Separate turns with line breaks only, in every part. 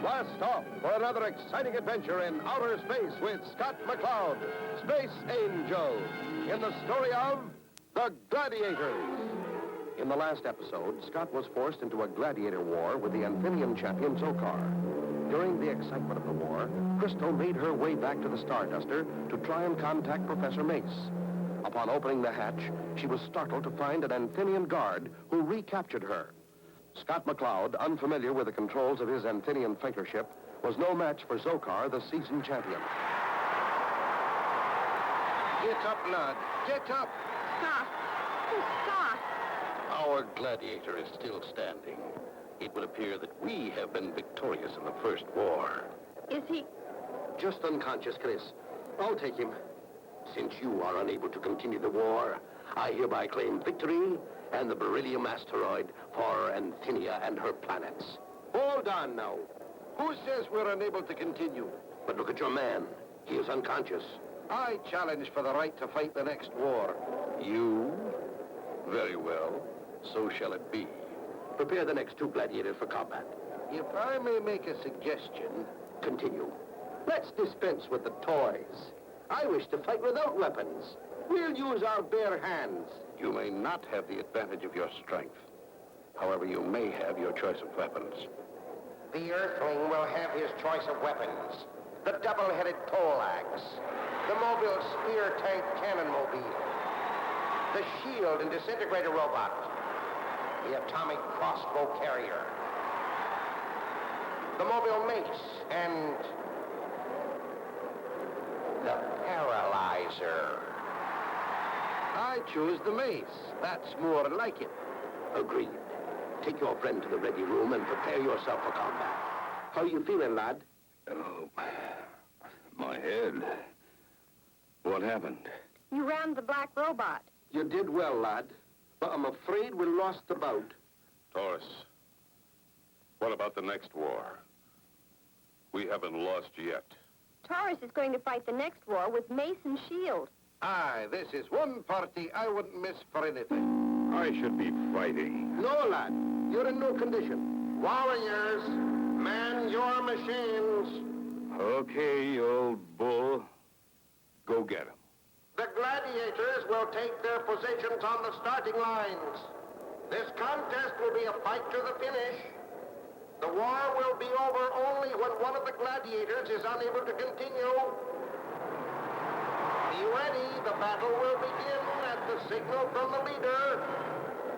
Blast off for another exciting adventure in outer space with Scott McCloud, Space Angel, in the story of the Gladiators. In the last episode, Scott was forced into a gladiator war with the amphibian champion Zokar. During the excitement of the war, Crystal made her way back to the Starduster to try and contact Professor Mace. Upon opening the hatch, she was startled to find an amphibian guard who recaptured her. Scott McCloud, unfamiliar with the controls of his amphibian fighter ship, was no match for Zokar, the seasoned champion.
Get up, lad. Get up.
Scott. Oh, Scott.
Our gladiator is still standing. It would appear that we have been victorious in the first war.
Is he...
Just unconscious, Chris. I'll take him. Since you are unable to continue the war, I hereby claim victory and the beryllium asteroid for Anthenia and her planets. Hold on now. Who says we're unable to continue? But look at your man. He is unconscious. I challenge for the right to fight the next war. You? Very well. So shall it be. Prepare the next two gladiators for combat. If I may make a suggestion... Continue. Let's dispense with the toys. I wish to fight without weapons. We'll use our bare hands. You may not have the advantage of your strength. However, you may have your choice of weapons. The Earthling will have his choice of weapons. The double-headed poleaxe. The mobile spear tank cannon mobile. The shield and disintegrator robot. The atomic crossbow carrier. The mobile mace and the paralyzer. I choose the mace. That's more like it. Agreed. Take your friend to the ready room and prepare yourself for combat. How are you feeling, lad?
Oh, my head. What happened?
You rammed the black robot.
You did well, lad. But I'm afraid we lost the bout.
Taurus, what about the next war? We haven't lost yet.
Taurus is going to fight the next war with mace and shield.
Aye, this is one party I wouldn't miss for anything.
I should be fighting.
No, lad. You're in no condition. Warriors, man your machines.
Okay, old bull. Go get him.
The gladiators will take their positions on the starting lines. This contest will be a fight to the finish. The war will be over only when one of the gladiators is unable to continue. Be ready. The battle will begin at the signal from the leader.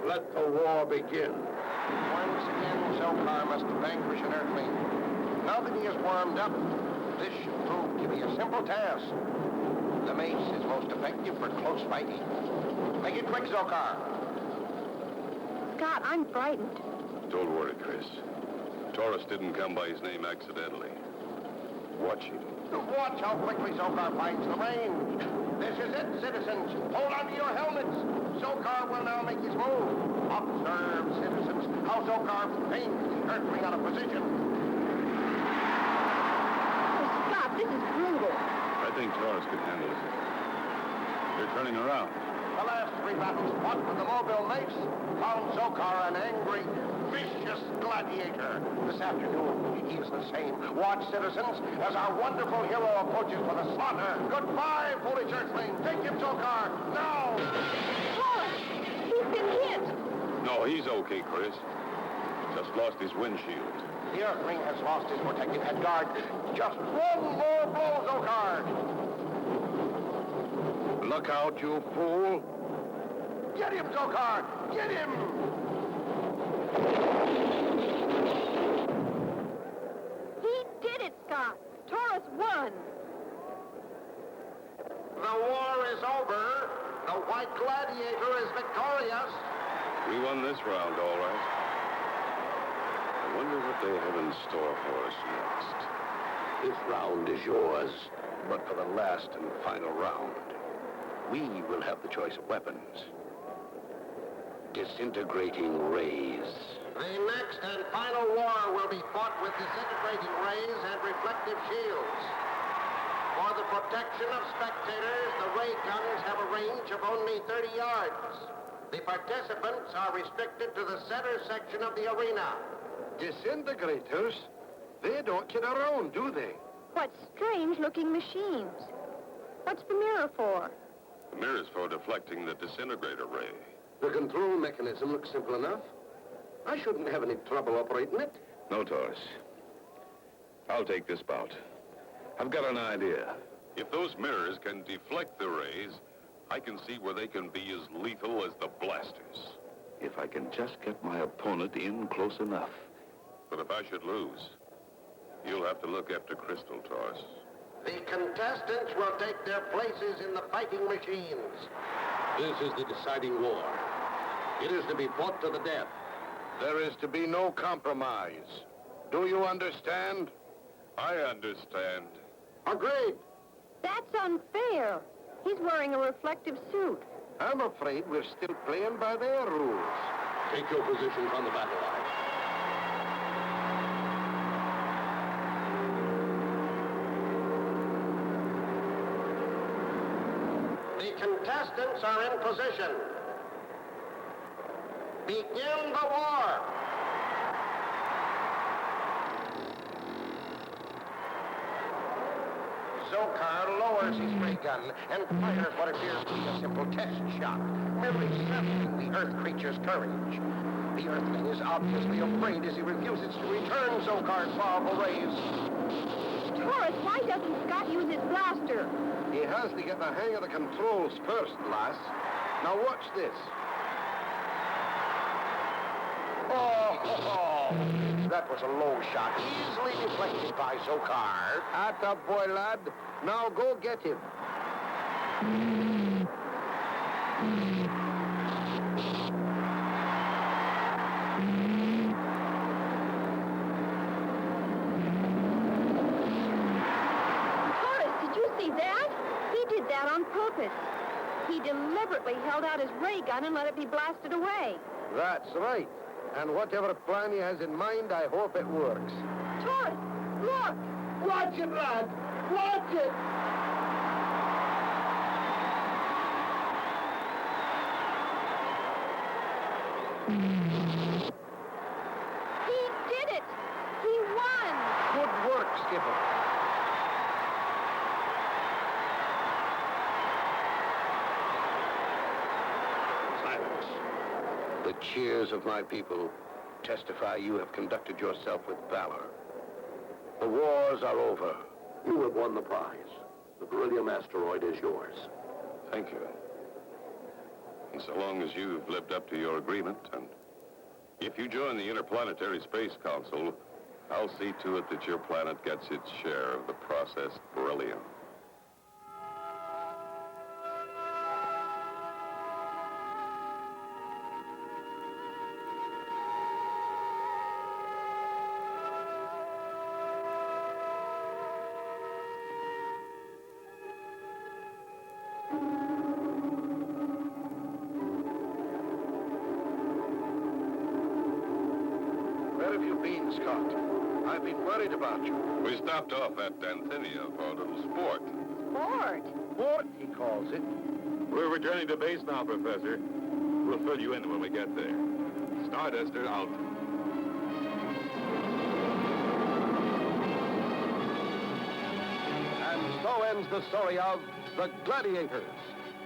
Let the war begin. Once again, Zokar must vanquish an Earthling. Now that he is warmed up, this should prove to be a simple task. The mace is most effective for close fighting. Make it quick, Zokar.
Scott, I'm frightened.
Don't worry, Chris. Taurus didn't come by his name accidentally. Watch him.
Watch how quickly Zokar finds the range. This is it, citizens. Hold on to your helmets. Zokar will now make his move. Observe, citizens, how Zokar paints the Earthling out of position.
Oh, Scott, this is brutal.
I think Taurus could handle it. They're turning around.
The last three battles fought with the mobile mace found Zokar an angry, vicious gladiator. This afternoon, he is the same. Watch, citizens, as our wonderful hero approaches for the slaughter. Goodbye, foolish Earthling. Take him, Zokar, now!
Taurus! He's been hit!
No, he's okay, Chris. Just lost his windshield.
The Earthling has lost his protective head guard. Just one more blow, Zokar!
Look out, you fool!
Get him, Zokar! Get him!
He did it, Scott. Taurus won.
The war is over. The White Gladiator is victorious.
We won this round, all right. I wonder what they have in store for us next.
This round is yours, but for the last and final round, we will have the choice of weapons. Disintegrating rays. The next and final war will be fought with disintegrating rays and reflective shields. For the protection of spectators, the ray guns have a range of only 30 yards. The participants are restricted to the center section of the arena.
Disintegrators?
They don't kid around, do they?
What strange-looking machines. What's the mirror for?
The mirror's for deflecting the disintegrator ray.
The control mechanism looks simple enough. I shouldn't have any trouble operating it.
No, Taurus. I'll take this bout. I've got an idea. If those mirrors can deflect the rays, I can see where they can be as lethal as the blasters. If I can just get my opponent in close enough. But if I should lose, you'll have to look after Crystal, Taurus.
The contestants will take their places in the fighting machines. This is the deciding war. It is to be fought to the death.
There is to be no compromise. Do you understand?
I understand.
Agreed.
That's unfair. He's wearing a reflective suit.
I'm afraid we're still playing by their rules.
Take your positions on the battle line. The contestants are in position. Begin the war. Zokar lowers his ray gun and fires what appears to be a simple test shot, merely sampling the Earth creature's courage. The Earthling is obviously afraid as he refuses to return Zokar's powerful rays.
Taurus, why doesn't Scott use his blaster?
He has to get the hang of the controls first, lass. Now watch this.
Oh, that was a low shot, easily deflected by Zokar.
Atta boy, lad. Now go get him.
Taurus, did you see that? He did that on purpose. He deliberately held out his ray gun and let it be blasted away.
That's right. And whatever plan he has in mind, I hope it works.
Taurus, look!
Watch it, lad! Watch it!
He did it! He won!
Good work, Skipper.
Silence. The cheers of my people testify you have conducted yourself with valor. The wars are over. You have won the prize. The beryllium asteroid is yours.
Thank you. And so long as you've lived up to your agreement, and if you join the Interplanetary Space Council, I'll see to it that your planet gets its share of the processed beryllium.
Where have you been, Scott? I've been worried about you.
We stopped off at Anthenia for a little sport.
Sport.
Sport, he calls it.
We're returning to base now, Professor. We'll fill you in when we get there. Starduster out.
And so ends the story of the Gladiators.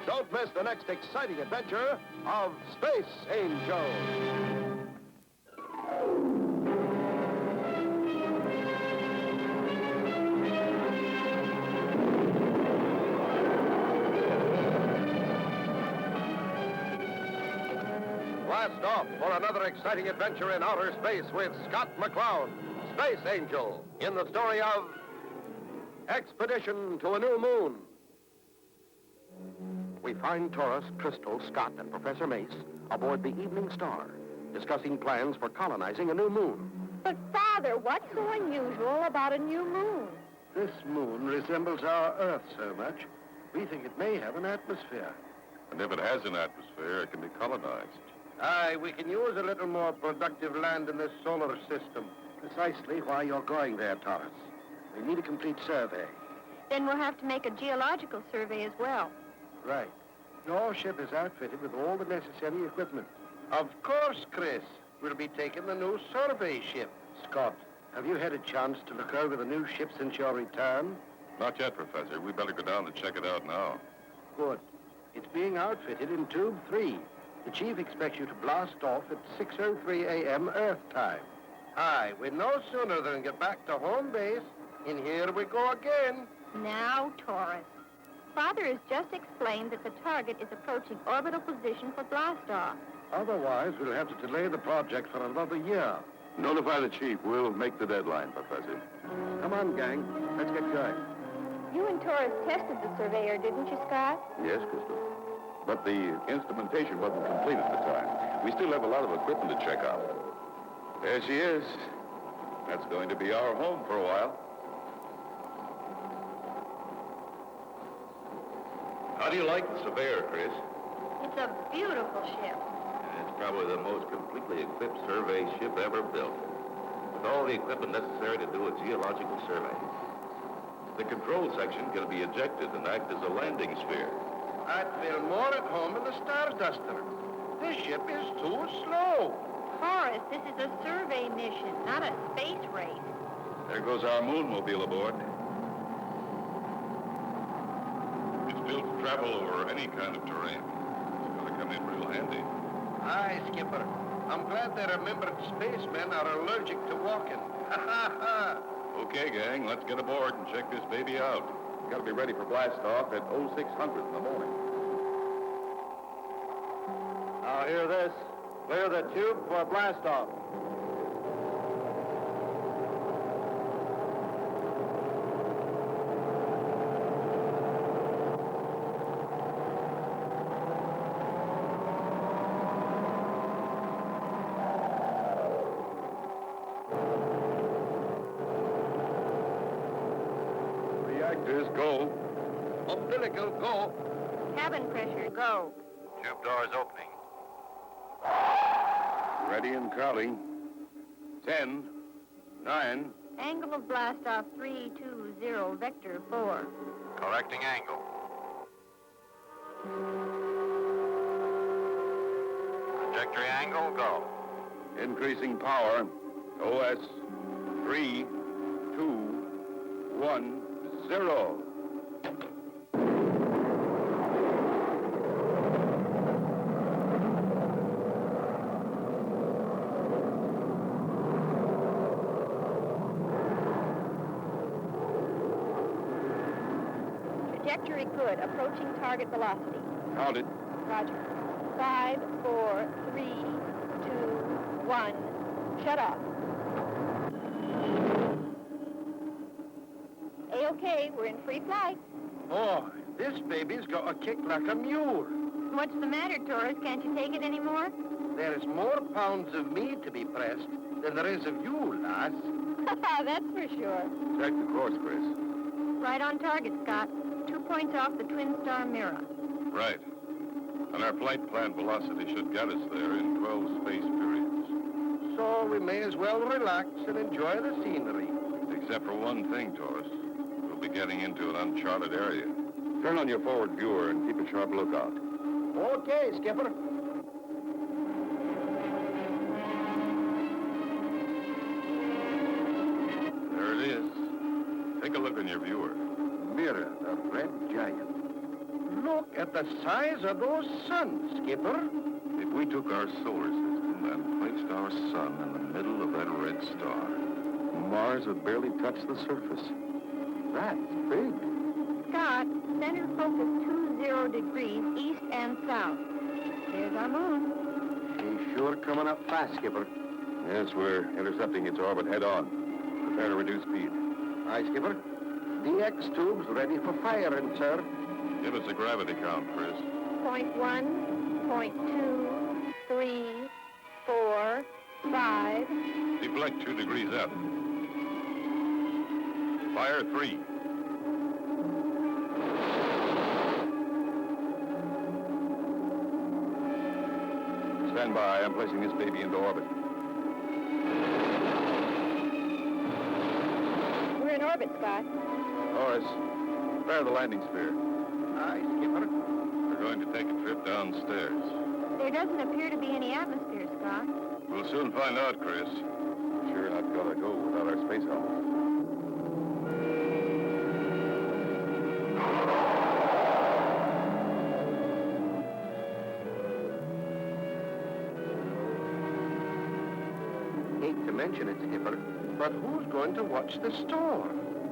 Don't miss the next exciting adventure of Space Angel. Blast off for another exciting adventure in outer space with Scott McCloud, Space Angel, in the story of Expedition to a New Moon. We find Taurus, Crystal, Scott, and Professor Mace aboard the Evening Star, discussing plans for colonizing a new moon.
But, Father, what's so unusual about a new moon?
This moon resembles our Earth so much, we think it may have an atmosphere.
And if it has an atmosphere, it can be colonized.
Aye, we can use a little more productive land in this solar system. Precisely why you're going there, Taurus. We need a complete survey.
Then we'll have to make a geological survey as well.
Right. Your ship is outfitted with all the necessary equipment. Of course, Chris. We'll be taking the new survey ship, Scott.
Have you had a chance to look over the new ship since your return?
Not yet, Professor. We better go down and check it out now.
Good. It's being outfitted in Tube 3. The Chief expects you to blast off at 6:03 a.m. Earth time. Aye, we'd no sooner than get back to home base. And here we go again.
Now, Taurus. Father has just explained that the target is approaching orbital position for blastoff.
Otherwise, we'll have to delay the project for another year.
Notify the chief. We'll make the deadline, Professor.
Come on, gang. Let's get going.
You and Taurus tested the surveyor, didn't you, Scott?
Yes, Crystal. But the instrumentation wasn't complete at the time. We still have a lot of equipment to check out. There she is. That's going to be our home for a while. How do you like the Surveyor, Chris?
It's a beautiful ship.
It's probably the most completely equipped survey ship ever built, with all the equipment necessary to do a geological survey. The control section can be ejected and act as a landing sphere.
I'd feel more at home in the Star Duster. This ship is too slow.
Taurus, this is a survey mission, not a space race.
There goes our moonmobile aboard. It's built to travel over any kind of terrain. It's going to come in real handy.
Aye, Skipper. I'm glad they remembered spacemen are allergic to walking. Ha ha ha.
Okay, gang, let's get aboard and check this baby out. We've got to be ready for blastoff at 0600 in the morning.
Now hear this. Clear the tube for blastoff.
Reactors, go.
Umbilical, go.
Cabin pressure, go.
Tube doors opening.
Ready and counting. 10, 9.
Angle of blastoff 320, vector 4.
Correcting angle. Trajectory angle, go.
Increasing power. OS 3, 2, 1, 0.
Trajectory good, approaching target velocity.
Counted.
Roger. 5, 4, 3, 2, 1. Shut off. A-OK, we're in free flight.
Oh, this baby's got a kick like a mule.
What's the matter, Taurus? Can't you take it anymore?
There is more pounds of me to be pressed than there is of you, lass.
That's for sure.
Check the course, Chris.
Right on target, Scott. 2 points off the twin star mirror.
Right. And our flight plan velocity should get us there in 12 space periods.
So we may as well relax and enjoy the scenery.
Except for one thing, Taurus. We'll be getting into an uncharted area. Turn on your forward viewer and keep a sharp lookout.
Okay, Skipper.
There it is. Take a look in your viewer.
Mirror, the red giant. Look at the size of those suns, Skipper.
If we took our solar system and placed our sun in the middle of that red star, Mars would barely touch the surface.
That's big.
Scott, center focus 20 degrees east and south. There's our moon.
She's sure coming up fast, Skipper.
Yes, we're intercepting its orbit head on. Prepare to reduce speed.
Aye, Skipper. DX tubes ready for firing, sir.
Give us a gravity count, Chris.
0.1, 0.2, 3, 4, 5.
Deflect 2 degrees F. Fire 3. Stand by. I'm placing this baby into orbit.
We're in orbit, Scott.
Horace, prepare the landing sphere.
Aye, Skipper.
We're going to take a trip downstairs.
There doesn't appear to be any atmosphere, Scott.
We'll soon find out, Chris. we're not gonna go without our space helmet.
Hate to mention it, Skipper, but who's going to watch the store?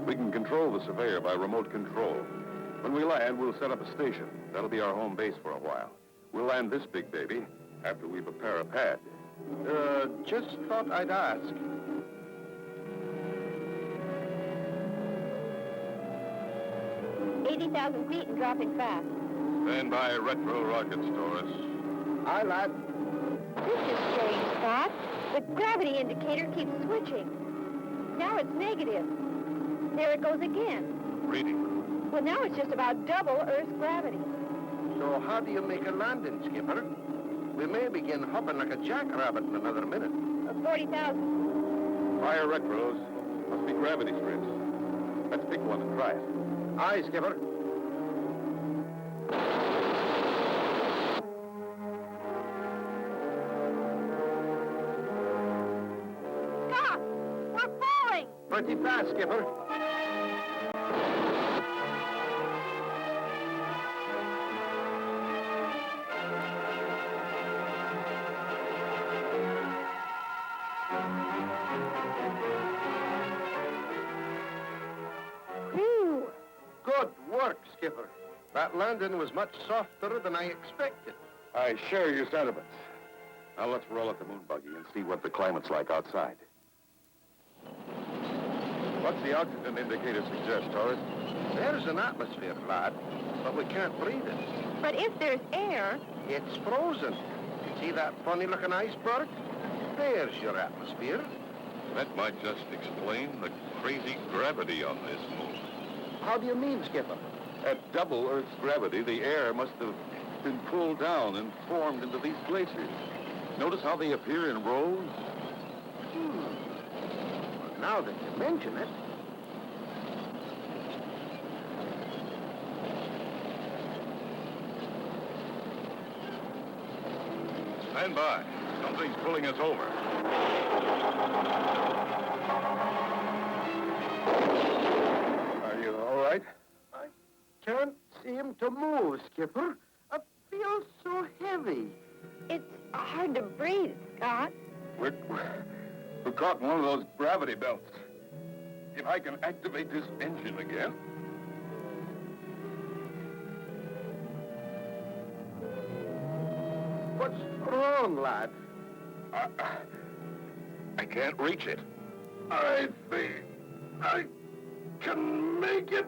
We can control the surveyor by remote control. When we land, we'll set up a station. That'll be our home base for a while. We'll land this big baby after we prepare a pad.
Just thought I'd ask.
$80,000 feet and dropping fast.
Stand by retro rockets, Taurus.
Aye, lad.
This is strange, Scott. The gravity indicator keeps switching. Now it's negative. There it goes again.
Reading.
Well, now it's just about double Earth's gravity.
So how do you make a landing, Skipper? We may begin hopping like a jackrabbit in another minute.
40,000.
Fire retros. Must be gravity strips. Let's pick one and try it.
Aye, Skipper.
Scott! We're falling!
Pretty fast, Skipper.
Phew!
Good work, Skipper. That landing was much softer than I expected.
I share your sentiments. Now let's roll at the moon buggy and see what the climate's like outside. What's the oxygen indicator suggest, Taurus?
There's an atmosphere, lad, but we can't breathe it.
But if there's air,
It's frozen. See that funny-looking iceberg? There's your atmosphere.
That might just explain the crazy gravity on this moon.
How do you mean, Skipper?
At double Earth's gravity, the air must have been pulled down and formed into these glaciers. Notice how they appear in rows?
Well, now that you mention it,
Stand by. Something's pulling us over. Are you all right?
I can't seem to move, Skipper. I feel so heavy.
it's hard to breathe, Scott.
We're caught in one of those gravity belts. If I can activate this engine again.
What's wrong, lad?
I can't reach it. I think I can make it.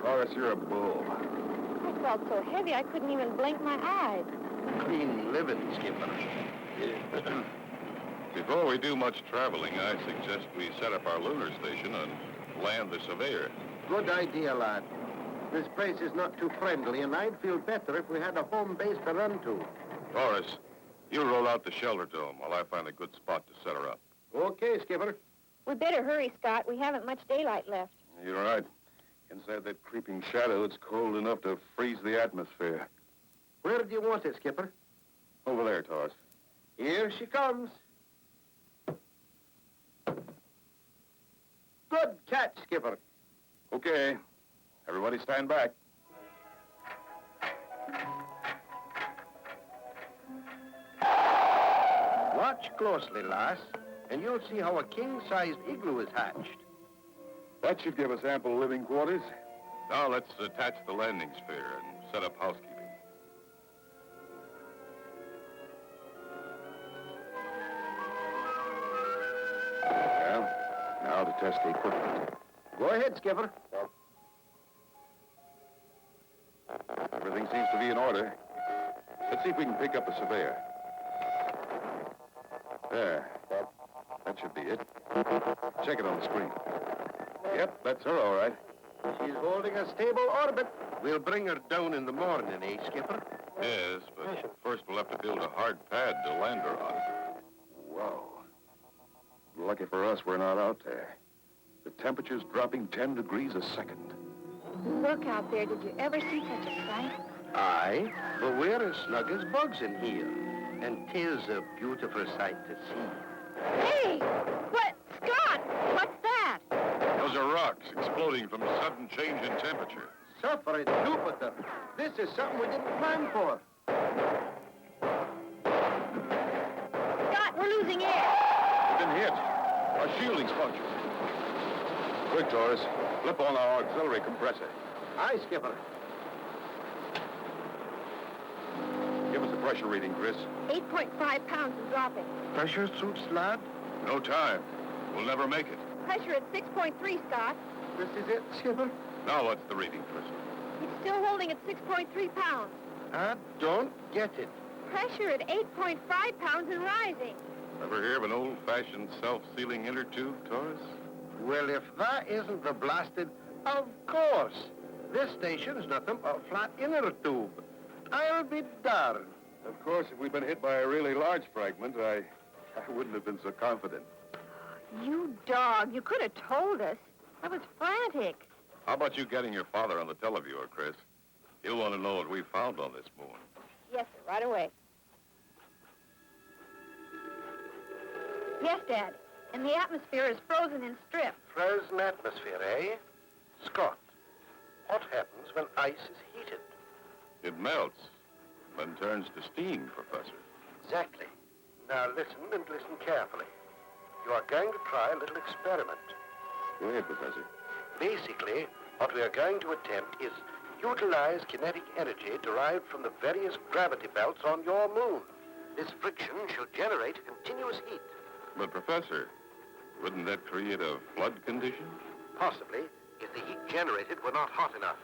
Taurus, you're a bull.
I felt so heavy I couldn't even blink my eyes.
Clean living, Skipper.
Before we do much traveling, I suggest we set up our lunar station and land the surveyor.
Good idea, lad. This place is not too friendly, and I'd feel better if we had a home base to run to.
Taurus, you roll out the shelter dome while I find a good spot to set her up.
Okay, Skipper.
We better hurry, Scott. We haven't much daylight left.
You're right. Inside that creeping shadow, it's cold enough to freeze the atmosphere.
Where do you want it, Skipper?
Over there, Taurus.
Here she comes. Good catch, Skipper.
Okay. Everybody stand back.
Watch closely, lass, and you'll see how a king-sized igloo is hatched.
That should give us ample living quarters. Now let's attach the landing sphere and set up housekeeping. Well, now to test the equipment.
Go ahead, Skipper.
Everything seems to be in order. Let's see if we can pick up the surveyor. There. That should be it. Check it on the screen. Yep, that's her, all right.
She's holding a stable orbit. We'll bring her down in the morning, eh, Skipper?
Yes, but first we'll have to build a hard pad to land her on. Whoa. Lucky for us, we're not out there. The temperature's dropping 10 degrees a second.
Look out there. Did you ever see such a sight?
Aye, but we're as snug as bugs in here. And 'tis a beautiful sight to see.
Hey! What? Scott! What's that?
Those are rocks exploding from a sudden change in temperature.
Suffering Jupiter. This is something we didn't plan for.
Scott, we're losing air.
We've been hit. Our shielding's punctured. Quick, Doris. Flip on our auxiliary compressor.
Aye, Skipper.
Give us a pressure reading, Chris.
8.5 pounds and dropping.
Pressure suits, lad?
No time. We'll never make it.
Pressure at 6.3, Scott.
This is it, Skipper?
Now what's the reading, Chris?
It's still holding at 6.3 pounds.
I don't get it.
Pressure at 8.5 pounds and rising.
Ever hear of an old-fashioned self-sealing inner tube, Doris?
Well, if that isn't the blasted... Of course. This station's nothing but a flat inner tube. I'll be darned.
Of course, if we'd been hit by a really large fragment, I wouldn't have been so confident.
You dog. You could have told us. I was frantic.
How about you getting your father on the televiewer, Chris? He'll want to know what we found on this moon.
Yes, sir. Right away. Yes, Dad. And the atmosphere is frozen in strips.
Frozen atmosphere, eh? Scott, what happens when ice is heated?
It melts, then turns to steam, Professor.
Exactly. Now listen and listen carefully. You are going to try a little experiment.
Go ahead, Professor.
Basically, what we are going to attempt is utilize kinetic energy derived from the various gravity belts on your moon. This friction should generate a continuous heat.
But, Professor, wouldn't that create a flood condition?
Possibly, if the heat generated were not hot enough.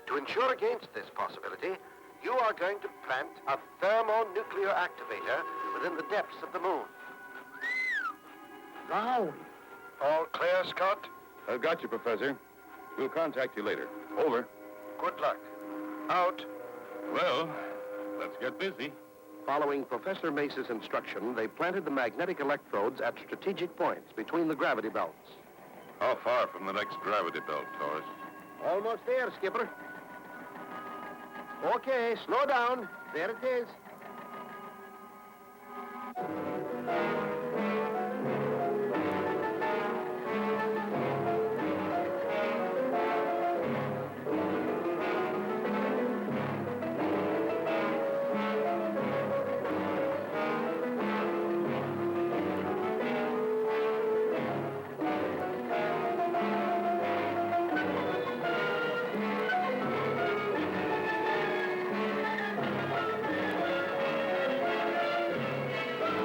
To ensure against this possibility, you are going to plant a thermonuclear activator within the depths of the moon.
Now,
All clear, Scott?
I've got you, Professor. We'll contact you later. Over.
Good luck. Out.
Well, let's get busy.
following Professor Mace's instruction, they planted the magnetic electrodes at strategic points between the gravity belts.
How far from the next gravity belt, Taurus?
Almost there, Skipper. Okay, slow down. There it is.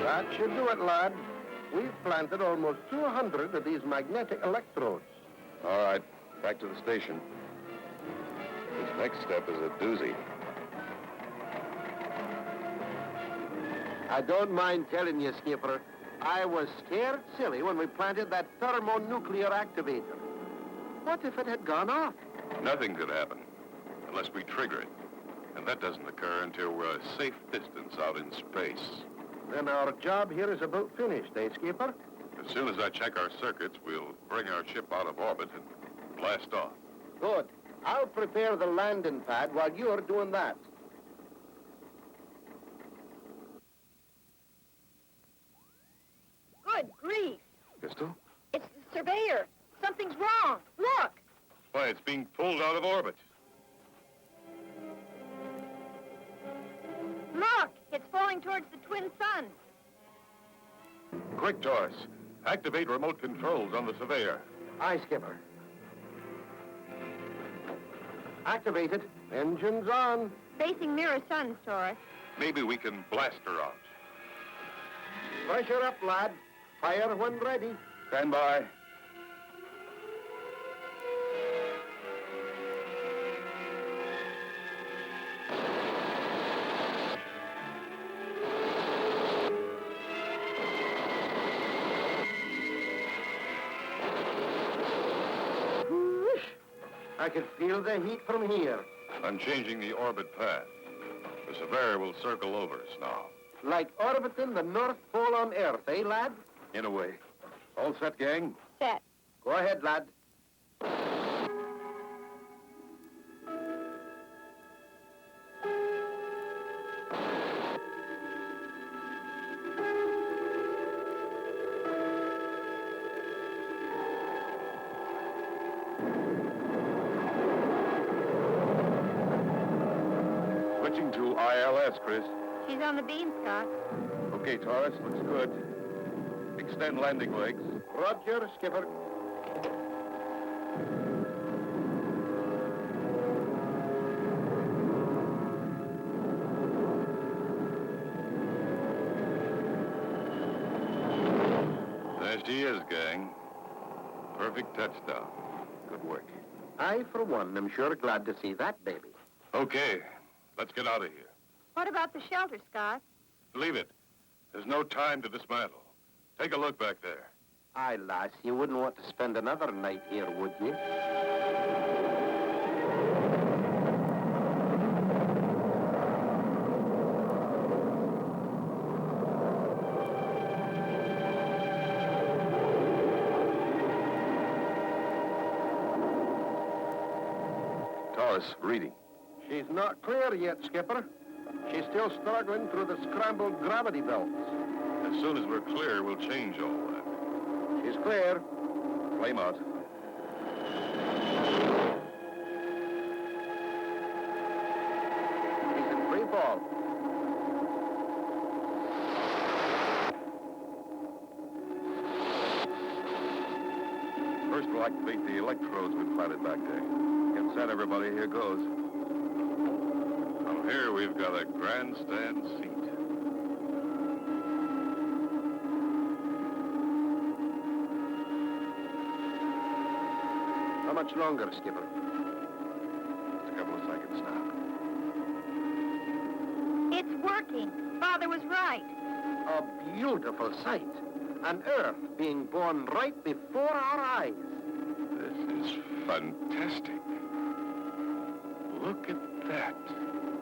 That should do it, lad. We've planted almost 200 of these magnetic electrodes.
All right, back to the station. This next step is a doozy.
I don't mind telling you, Skipper, I was scared silly when we planted that thermonuclear activator. What if it had gone off?
Nothing could happen unless we trigger it. And that doesn't occur until we're a safe distance out in space.
Then our job here is about finished, eh, Skipper?
As soon as I check our circuits, we'll bring our ship out of orbit and blast off.
Good. I'll prepare the landing pad while you're doing that.
Good grief.
Pistol?
It's the surveyor. Something's wrong. Look.
Why, it's being pulled out of orbit.
Look. It's falling towards the twin suns.
Quick, Taurus. Activate remote controls on the surveyor.
Aye, Skipper. Activated. Engines on.
Facing nearer suns, Taurus.
Maybe we can blast her out.
Pressure up, lad. Fire when ready.
Stand by.
I can feel the heat from here.
I'm changing the orbit path. The Surveyor will circle over us now.
Like orbiting the North Pole on Earth, eh, lad?
In a way. All set, gang?
Set.
Go ahead, lad.
Switching to ILS, Chris.
She's on the beam, Scott.
Okay, Taurus, looks good. Extend landing legs.
Roger, skipper.
There she is, gang. Perfect touchdown. Good work.
I, for one, am sure glad to see that baby.
Okay, let's get out of here.
What about the shelter, Scott?
Leave it. There's no time to dismantle. Take a look back there.
Aye, lass, you wouldn't want to spend another night here, would you?
Taurus, reading.
She's not clear yet, skipper. She's still struggling through the scrambled gravity belts.
As soon as we're clear, we'll change all that.
She's clear.
Flame out.
She's in free fall.
First, we'll activate the electrodes we planted back there. Get set, everybody. Here goes. Now, here we've got a grandstand seat.
How much longer, skipper?
Just a couple of seconds now.
It's working. Father was right.
A beautiful sight. An Earth being born right before our eyes.
This is fantastic. Look at that.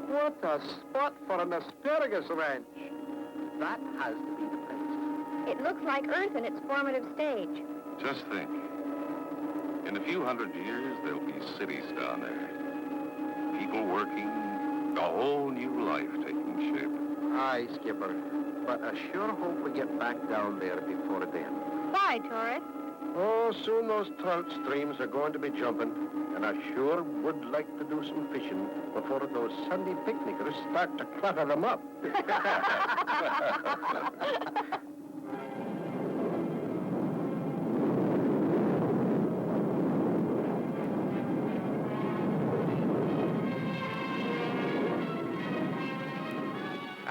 What a spot for an asparagus ranch. That has to be the place.
It looks like Earth in its formative stage.
Just think. In a few hundred years, there'll be cities down there. People working, a whole new life taking shape.
Aye, skipper. But I sure hope we get back down there before then.
Why, Taurus?
Oh, soon those trout streams are going to be jumping. And I sure would like to do some fishing before those Sunday picnickers start to clutter them up.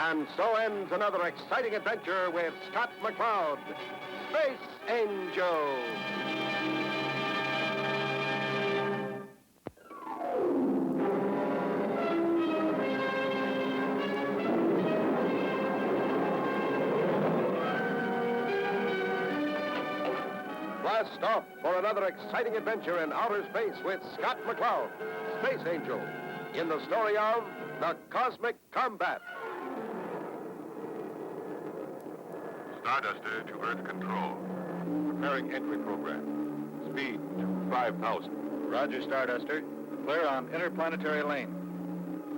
And so ends another exciting adventure with Scott McCloud, Space Angel. Blast off for another exciting adventure in outer space with Scott McCloud, Space Angel, in the story of The Cosmic Combat.
Starduster to Earth Control. Preparing entry program. Speed to 5,000.
Roger, Starduster. Clear on interplanetary lane.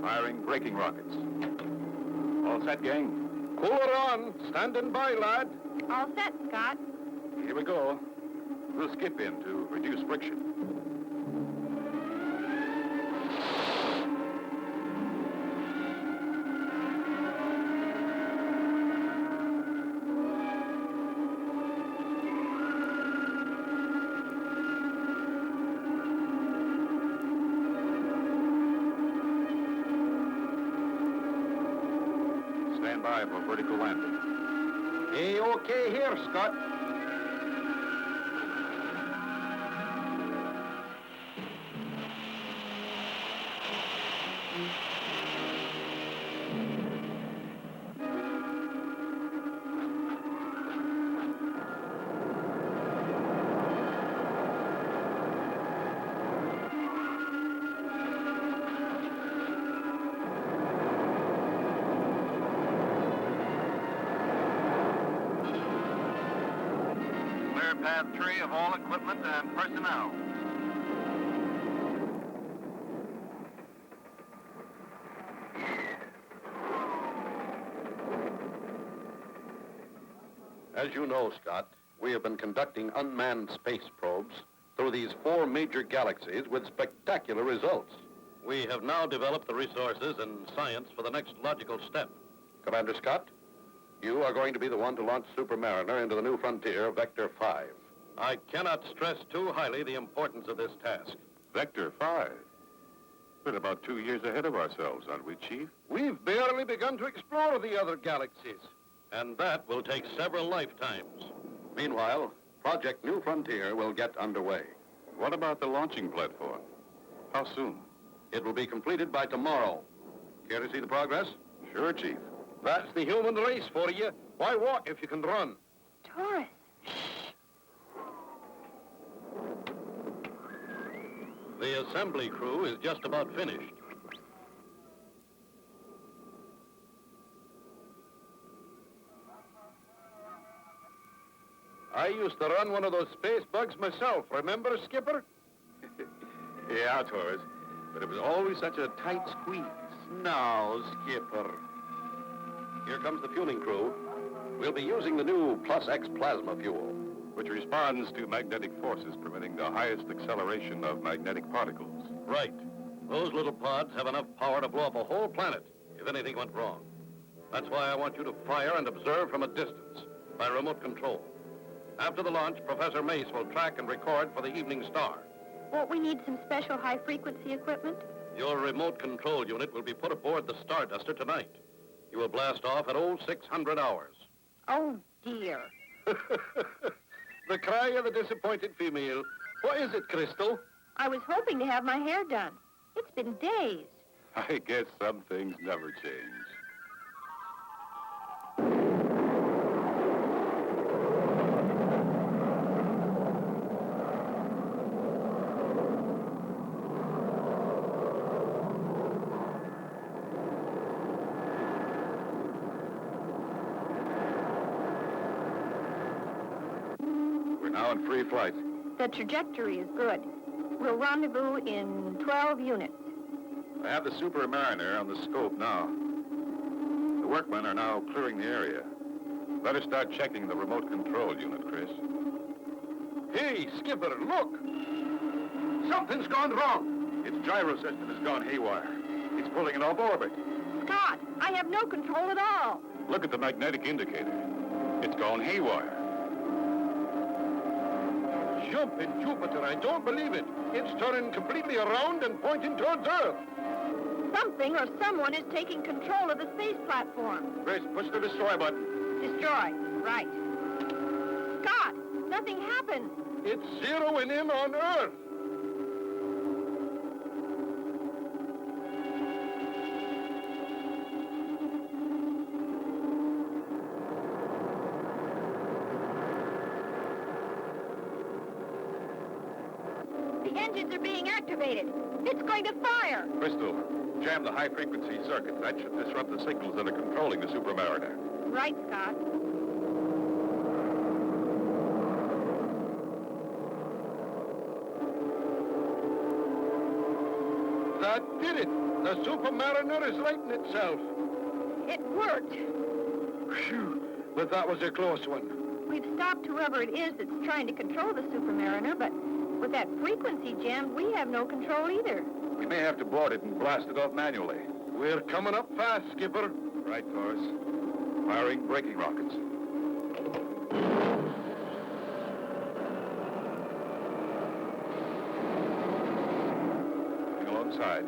Firing braking rockets. All set, gang?
Cooler on. Standing by, lad.
All set, Scott.
Here we go. We'll skip in to reduce friction. Stand by for vertical landing.
A-OK here, Scott.
path tree of all equipment and personnel.
As you know, Scott, we have been conducting unmanned space probes through these 4 major galaxies with spectacular results.
We have now developed the resources and science for the next logical step.
Commander Scott, you are going to be the one to launch Supermariner into the new frontier, Vector 5.
I cannot stress too highly the importance of this task.
Vector 5. We're about 2 years ahead of ourselves, aren't we, Chief?
We've barely begun to explore the other galaxies. And that will take several lifetimes.
Meanwhile, Project New Frontier will get underway.
What about the launching platform? How soon?
It will be completed by tomorrow. Care to see the progress?
Sure, Chief.
That's the human race for you. Why walk if you can run?
Taurus.
The assembly crew is just about finished. I used to run one of those space bugs myself, remember, Skipper?
Yeah, Torres. But it was always such a tight squeeze.
Now, Skipper.
Here comes the fueling crew. We'll be using the new Plus X plasma fuel.
Which responds to magnetic forces permitting the highest acceleration of magnetic particles.
Right. Those little pods have enough power to blow up a whole planet if anything went wrong. That's why I want you to fire and observe from a distance by remote control. After the launch, Professor Mace will track and record for the Evening Star.
Won't we need some special high-frequency equipment?
Your remote control unit will be put aboard the Starduster tonight. You will blast off at 0600 hours.
Oh, dear.
The cry of the disappointed female. What is it, Crystal?
I was hoping to have my hair done. It's been days.
I guess some things never change. Now in free flight.
The trajectory is good. We'll rendezvous in 12 units.
I have the Supermariner on the scope now. The workmen are now clearing the area. Let us start checking the remote control unit, Chris.
Hey, Skipper, look! Something's gone wrong.
Its gyro system has gone haywire. It's pulling it off orbit.
Scott, I have no control at all.
Look at the magnetic indicator. It's gone haywire.
Jumping Jupiter, I don't believe it. It's turning completely around and pointing towards Earth.
Something or someone is taking control of the space platform.
Chris, push the destroy button.
Destroy. Right. Scott, nothing happened.
It's zeroing in on Earth.
The engines are being activated. It's going to fire.
Crystal, jam the high-frequency circuit. That should disrupt the signals that are controlling the Supermariner.
Right, Scott.
That did it. The Supermariner is lighting itself.
It worked.
Phew, but that was a close one.
We've stopped whoever it is that's trying to control the Supermariner, but with that frequency jammed, we have no control either.
We may have to board it and blast it off manually.
We're coming up fast, Skipper.
Right, Torres. Firing braking rockets. Coming alongside.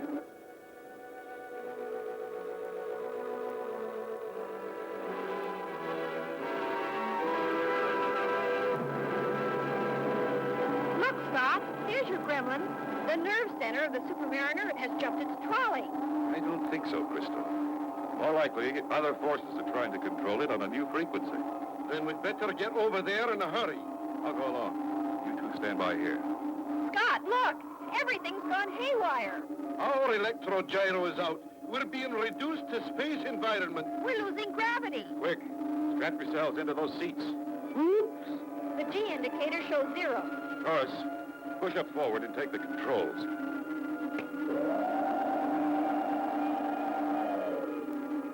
Look, Scott, here's your gremlin. The nerve center of the Supermariner has jumped its trolley.
I don't think so, Crystal. More likely, other forces are trying to control it on a new frequency.
Then we'd better get over there in a hurry.
I'll go along. You two stand by here.
Scott, look! Everything's gone haywire.
Our electro-gyro is out. We're being reduced to space environment.
We're losing gravity.
Quick, strap yourselves into those seats.
Oops! The G indicator shows 0.
Taurus, push up forward and take the controls.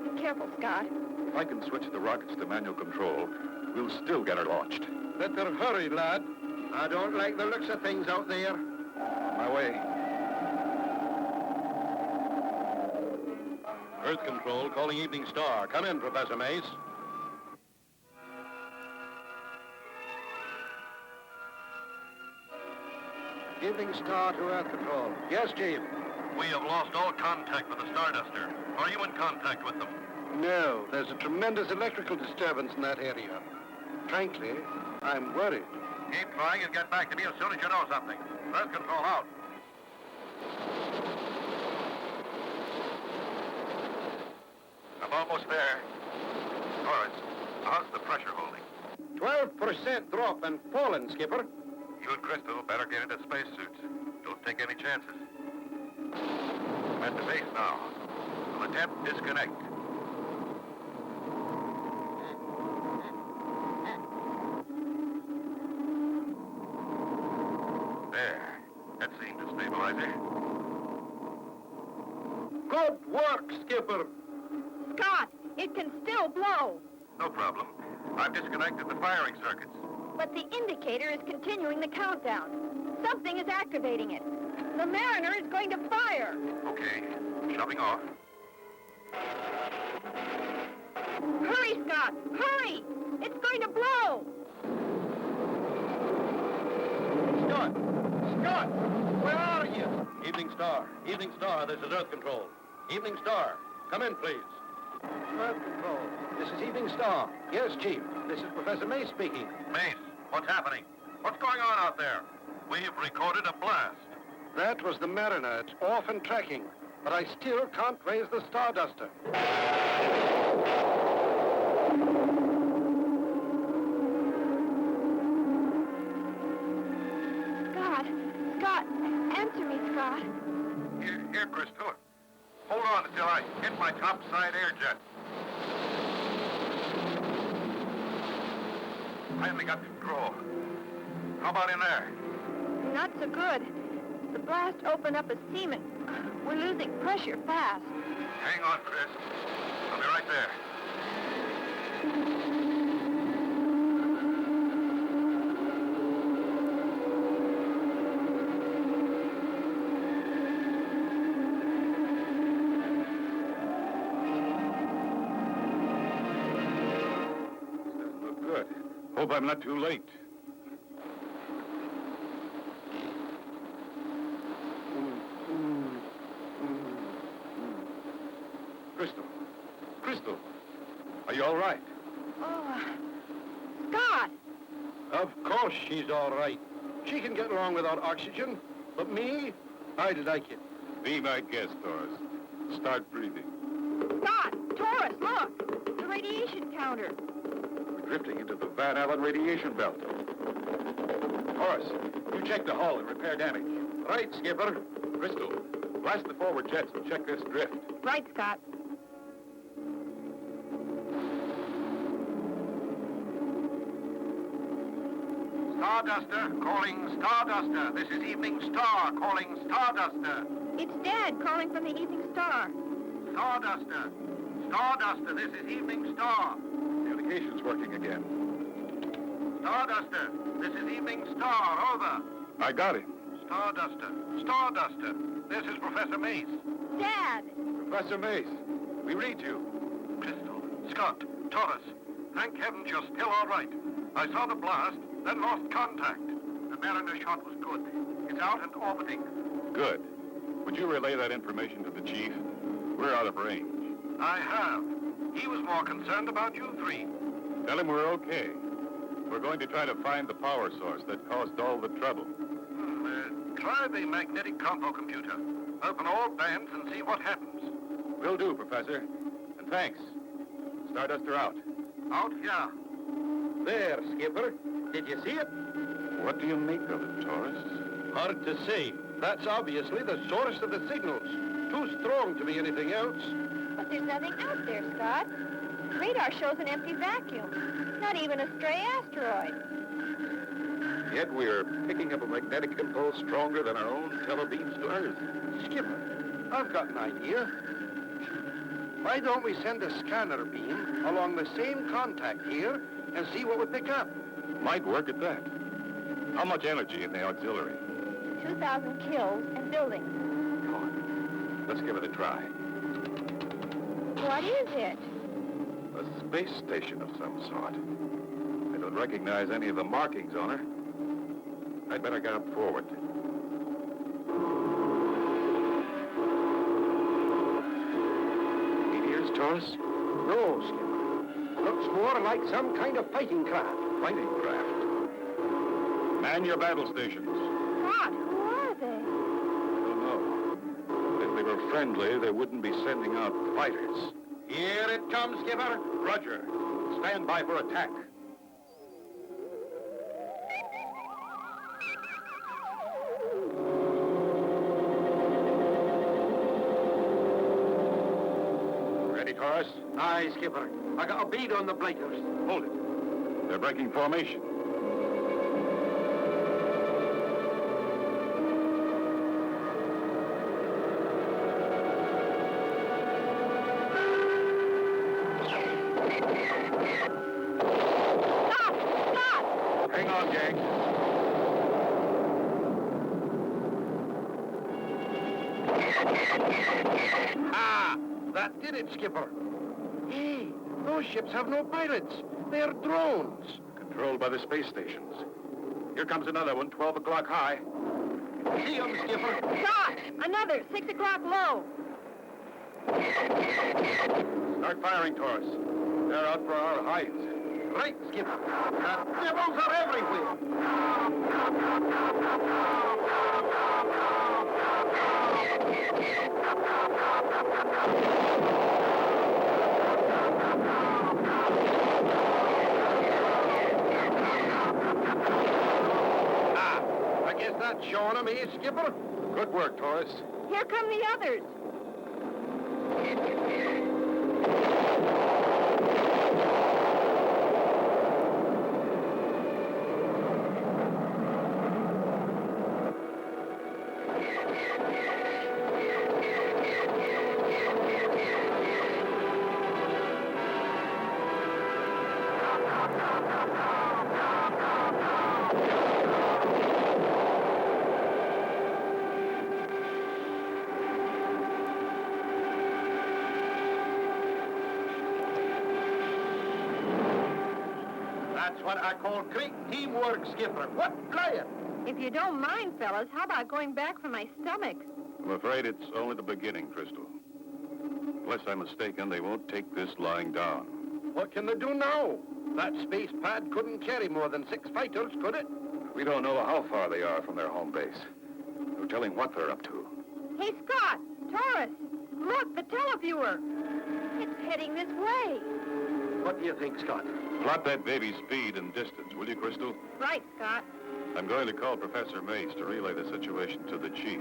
Be careful, Scott.
If I can switch the rockets to manual control, we'll still get her launched.
Better hurry, lad. I don't like the looks of things out there.
On my way.
Earth Control calling Evening Star. Come in, Professor Mace.
Evening Star to Earth Control. Yes, Chief.
We have lost all contact with the Starduster. Are you in contact with them?
No, there's a tremendous electrical disturbance in that area. Frankly, I'm worried.
Keep trying and get back to me as soon as you know something. Earth Control out. I'm almost there. Taurus, how's the pressure holding?
12% drop and fallen, Skipper.
You and Crystal better get into spacesuits. Don't take any chances. I'm at the base now. On attempt, disconnect. There. That seemed to stabilize it.
Good work, Skipper.
Scott, it can still blow.
No problem. I've disconnected the firing circuits.
But the indicator is continuing the countdown. Something is activating it. The Mariner is going to fire.
Okay. Shoving off.
Hurry, Scott! Hurry! It's going to blow!
Scott! Scott! Where are you?
Evening Star. Evening Star, this is Earth Control. Evening Star, come in, please.
Earth Control. This is Evening Star. Yes, Chief. This is Professor May speaking.
Mace, what's happening? What's going on out there? We've recorded a blast.
That was the Mariner. It's off and tracking. But I still can't raise the Starduster.
Scott, answer me, Scott.
Here, Crystal. Hold on until I hit my topside air jet. Finally got control. How about in there?
Not so good. The blast opened up a seam and we're losing pressure fast.
Hang on, Chris. I'll be right there.
Doesn't look good. Hope I'm not too late. Crystal, are you all right?
Oh, Scott!
Of course she's all right. She can get along without oxygen. But me, I like it.
Be my guest, Taurus. Start breathing.
Scott! Taurus, look! The radiation counter.
We're drifting into the Van Allen radiation belt. Taurus, you check the hull and repair damage.
Right, Skipper.
Crystal, blast the forward jets and check this drift.
Right, Scott.
Starduster, calling Starduster. This is Evening Star, calling Starduster.
It's Dad calling from the Evening Star.
Starduster. Starduster, this is Evening Star.
Communication's working again.
Starduster, this is Evening Star, over.
I got him.
Starduster. Starduster, this is Professor Mace.
Dad!
Professor Mace, we read you.
Crystal, Scott, Taurus, thank heaven you're still all right. I saw the blast, then lost contact. The Mariner shot was good. It's out and orbiting.
Good. Would you relay that information to the chief? We're out of range.
I have. He was more concerned about you three.
Tell him we're okay. We're going to try to find the power source that caused all the trouble.
Try the magnetic compo computer. Open all bands and see what happens.
Will do, Professor. And thanks. Starduster out.
Out here.
There, Skipper. Did you see it?
What do you make of it, Taurus?
Hard to say. That's obviously the source of the signals. Too strong to be anything else.
But there's nothing out there, Scott. Radar shows an empty vacuum. Not even a stray asteroid.
Yet we are picking up a magnetic impulse stronger than our own telebeams to Earth.
Skipper, I've got an idea. Why don't we send a scanner beam along the same contact here and see what we pick up?
Might work at that. How much energy in the auxiliary?
2,000 kills and building.
Come on. Let's give it a try.
What is it?
A space station of some sort. I don't recognize any of the markings on her. I'd better get up forward. Meteors, Taurus?
No, Skipper. Looks more like some kind of fighting craft.
Fighting craft. Man your battle stations.
Scott, who are they?
I don't know. If they were friendly, they wouldn't be sending out fighters.
Here it comes, Skipper.
Roger. Stand by for attack. Ready, Taurus?
Aye, Skipper. I got a bead on the blighters.
Hold it. They're breaking formation. Hang on, gang.
Ah, that did it, Skipper. Hey, those ships have no pilots. They're drones.
Controlled by the space stations. Here comes another one, 12 o'clock high.
See 'em, Skipper.
Scott, another, 6 o'clock low.
Start firing, Taurus. They're out for our hides.
Right, Skipper. The devils are everywhere. I guess that's showing 'em, eh, Skipper?
Good work, Taurus.
Here come the others.
That's what I call great teamwork, Skipper. What flying?
If you don't mind, fellas, how about going back for my stomach?
I'm afraid it's only the beginning, Crystal. Unless I'm mistaken, they won't take this lying down.
What can they do now? That space pad couldn't carry more than 6 fighters, could it?
We don't know how far they are from their home base. No telling what they're up to.
Hey, Scott, Taurus, look, the televiewer. It's heading this way.
What do you think, Scott?
Plot that baby's speed and distance, will you, Crystal?
Right, Scott.
I'm going to call Professor Mace to relay the situation to the chief,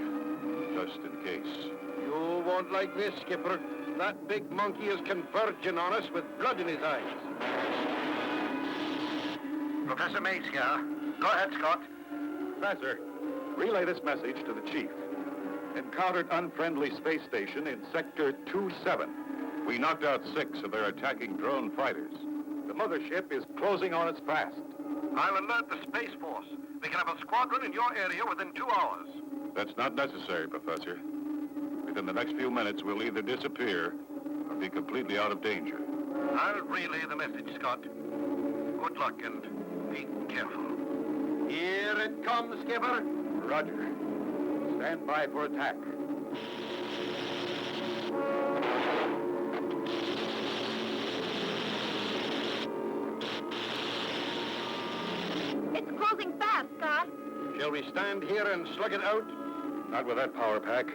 just in case.
You won't like this, Skipper. That big monkey is converging on us with blood in his eyes.
Professor Mace here. Go ahead, Scott.
Professor, relay this message to the chief. Encountered unfriendly space station in Sector 27. We knocked out 6 of their attacking drone fighters. The mothership is closing on us fast.
I'll alert the Space Force. We can have a squadron in your area within 2 hours.
That's not necessary, Professor. Within the next few minutes, we'll either disappear or be completely out of danger.
I'll relay the message, Scott. Good luck and be careful.
Here it comes, Skipper.
Roger. Stand by for attack.
It's closing fast, Scott.
Shall we stand here and slug it out?
Not with that power pack.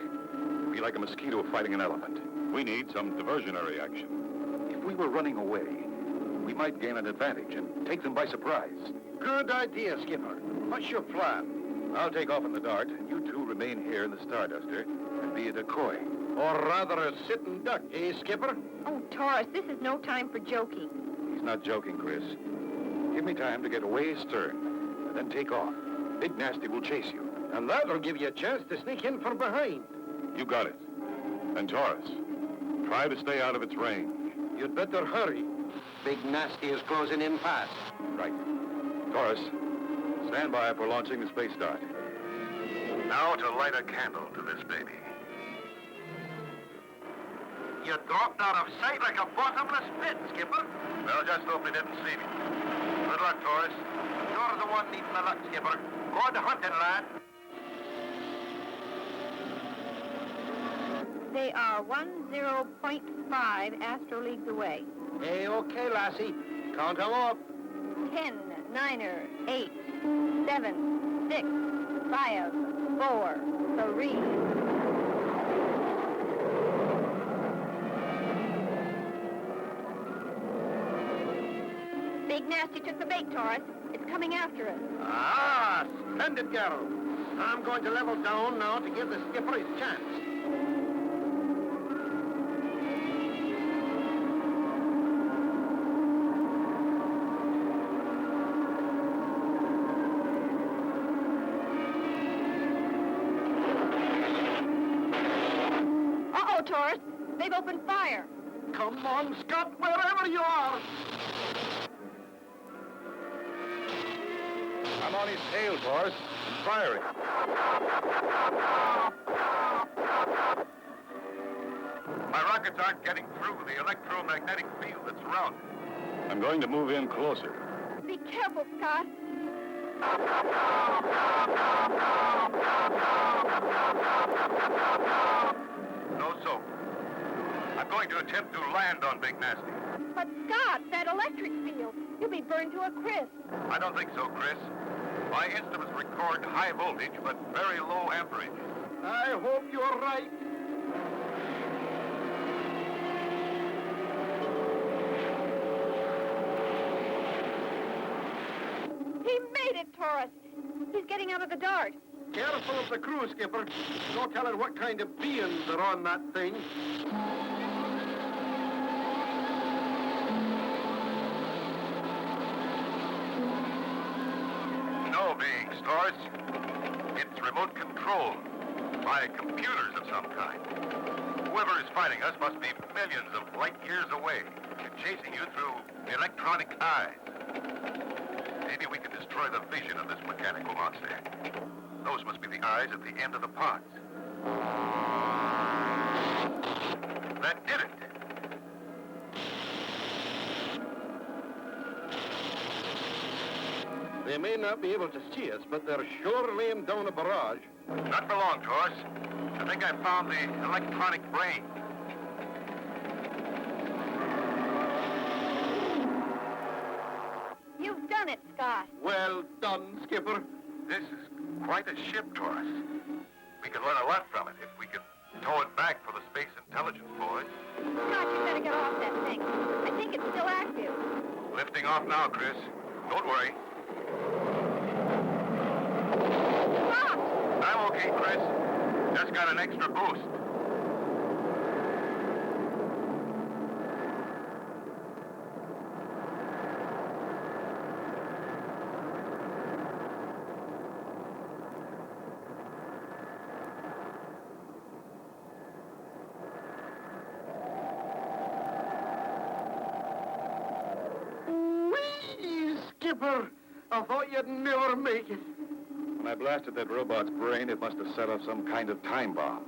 Be like a mosquito fighting an elephant. We need some diversionary action. If we were running away, we might gain an advantage and take them by surprise.
Good idea, Skipper. What's your plan?
I'll take off in the Dart, and you two remain here in the Starduster and be a decoy.
Or rather a sitting duck, eh, Skipper?
Oh, Taurus, this is no time for joking.
He's not joking, Chris. Give me time to get away astern, and then take off.
Big Nasty will chase you.
And that'll give you a chance to sneak in from behind.
You got it. And Taurus, try to stay out of its range.
You'd better hurry. Big Nasty is closing in fast.
Right. Taurus, stand by for launching the space start.
Now to light a candle to this baby. You dropped out of sight like a bottomless pit, Skipper. Well, just hope he didn't see me. Good luck, Taurus. You're the one needing the luck, Skipper. Good hunting, lad.
They are 10.5 astroleagues away.
Hey, okay, lassie. Count them up.
10, 9, 8, 7, 6, 5, 4, 3. Big Nasty took the bait, Taurus. It's coming after us.
Ah, splendid girl. I'm going to level down now to give the skipper his chance.
Uh-oh, Taurus. They've opened fire.
Come on, Scott, wherever you are.
I'm on his tail, Taurus, and firing.
My rockets aren't getting through the electromagnetic field that's around it.
I'm going to move in closer.
Be careful, Scott.
No soap. I'm going to attempt to land on Big Nasty.
But, Scott, that electric field, you'll be burned to a crisp.
I don't think so, Chris. My instruments record high voltage, but very low amperage.
I hope you're right.
He made it, Taurus. He's getting out of the dart.
Careful of the crew, Skipper. No telling what kind of beings are on that thing.
No beings, Taurus. It's remote controlled by computers of some kind. Whoever is fighting us must be millions of light years away and chasing you through electronic eyes. Maybe we can destroy the vision of this mechanical monster. Those must be the eyes at the end of the pods. That did it.
They may not be able to see us, but they're sure laying down a barrage.
Not for long, Taurus. I think I found the electronic brain.
You've done it, Scott.
Well done, Skipper.
This is quite a ship, Taurus. We can learn a lot from it if we can tow it back for the Space Intelligence boys.
Scott, you better get off that thing. I think it's still active.
Lifting off now, Chris. Don't worry.
Stop!
I'm okay, Chris. Just got an extra boost.
Whee, Skipper! I thought you'd never make it.
When I blasted that robot's brain, it must have set off some kind of time bomb.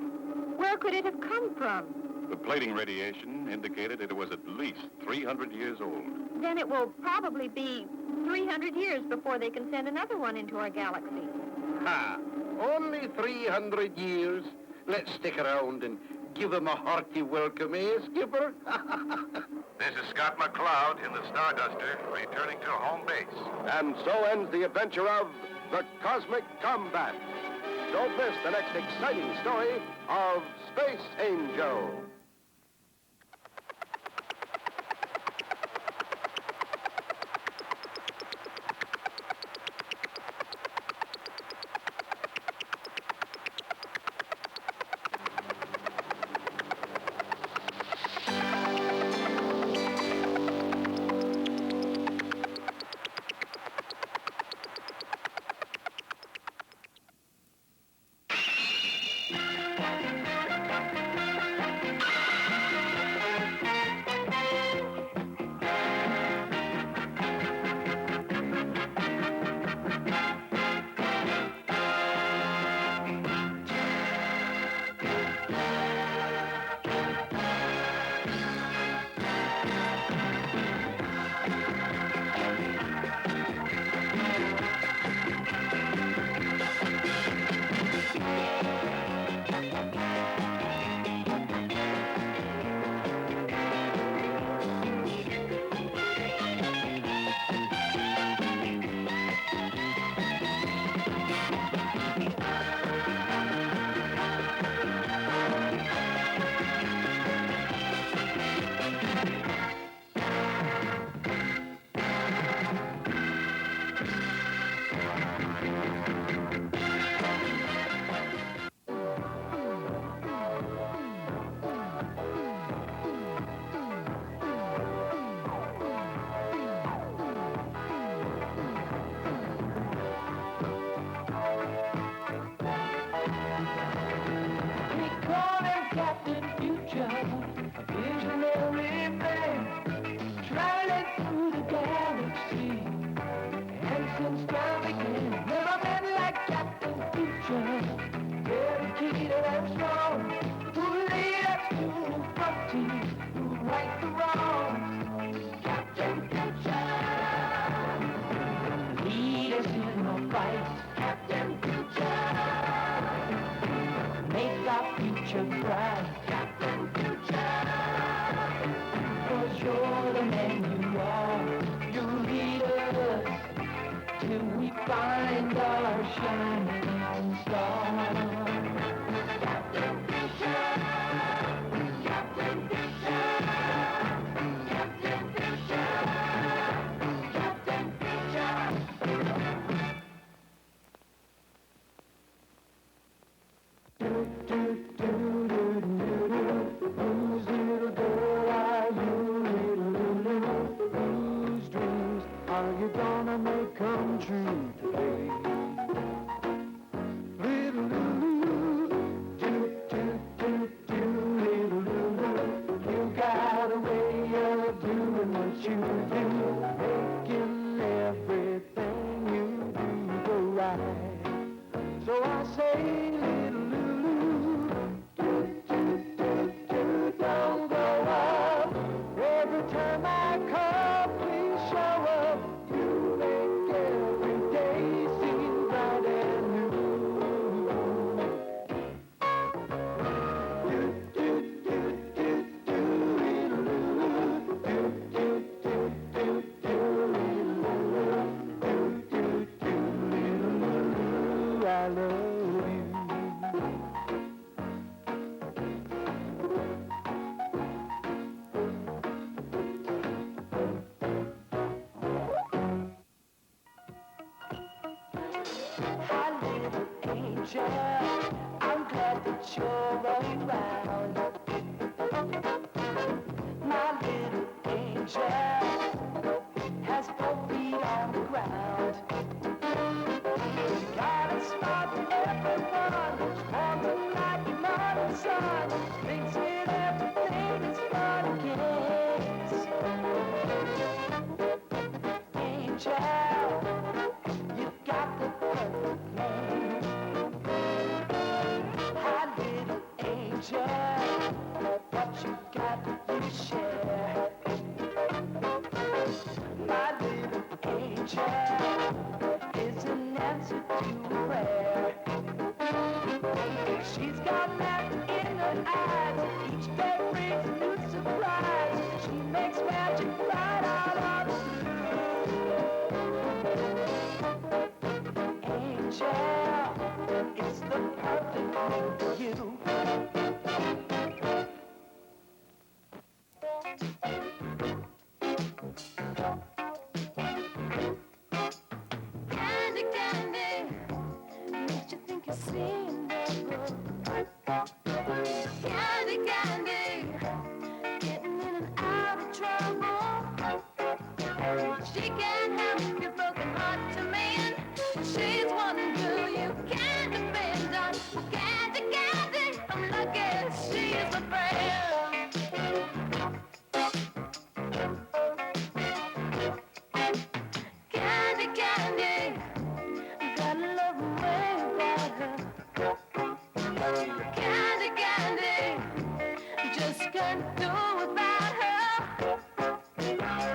Where could it have come from?
The plating radiation indicated it was at least 300 years old.
Then it will probably be 300 years before they can send another one into our galaxy.
Ha! Only 300 years. Let's stick around and give them a hearty welcome, eh, Skipper?
This is Scott McCloud in the Starduster, returning to home base.
And so ends the adventure of the Cosmic Combat. Don't miss the next exciting story of Space Angel.
sea. And since time began, never been like Captain Future. Dedicated and strong, who lead us to the frontier, who right the wrong. Captain Future, lead us in the fight. Captain Future, make our future bright. Captain Future, 'cause you're the man you are. You lead us till we find our shining star. Captain Future, Captain Future, Captain Future, Captain Future. Whose little girl are you, little Lulu? Whose dreams are you gonna make come true today? Little Lulu, little Lulu, you got a way of doing what you do, making everything you do go right. So I say, little Lulu, don't go up. Every time I call, please show up. You make every day seem bright and new. I love you. Hi, little angel, I'm glad that you're around. My little angel has 4 feet on the ground. You got a spot for everyone, warming like the morning sun, thinks that everything is fun again. Angel, you got the perfect name. Hi, little angel, what you got you share. My little angel is an answer to a prayer. She's got magic in her eyes, each day brings a new surprise. She makes magic right out of the blue. Angel, it's the perfect thing for you.
Candy, candy, makes you think you're seeing double. Candy, candy, getting in and out of trouble. She can't help your broken heart to mend. She's one girl you can depend on. Candy, candy, I'm lucky she's my friend. Candy, candy, gotta love the way about her. Candy, candy, just can't do without her.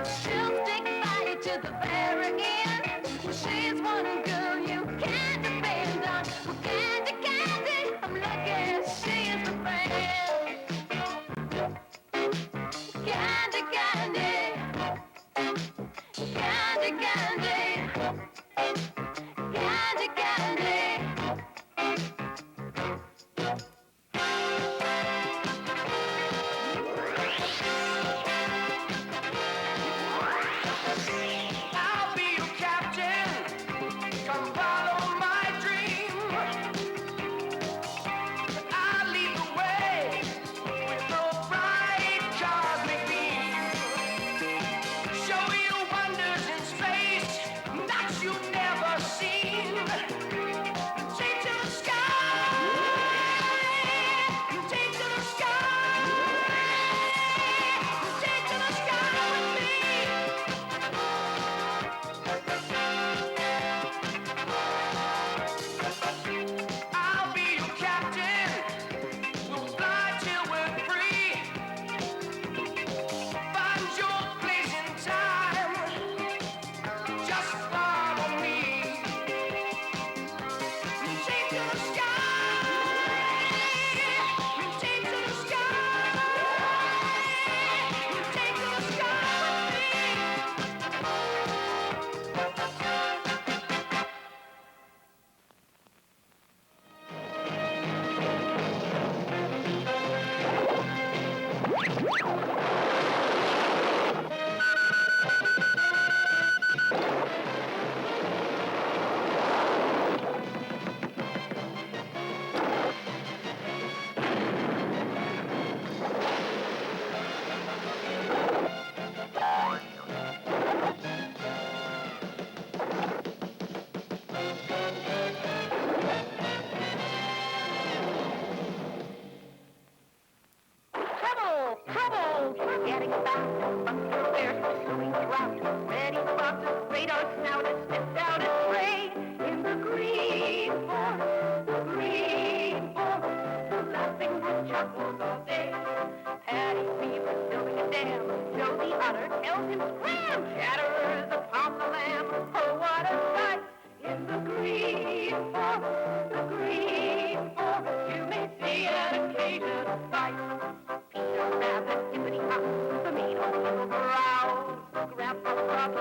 She'll stick by you to the very end. She's one girl you can depend on. Candy, candy, I'm lucky she's my friend. Candy, candy, candy, candy, candy, candy.
I'll be your captain. Come follow my dream. I'll lead the way with a bright cosmic beam. Show you wonders in space that you've never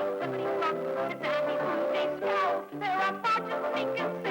Flippity flop, it's Andy Moon, they scowl. There are fortunes we can see.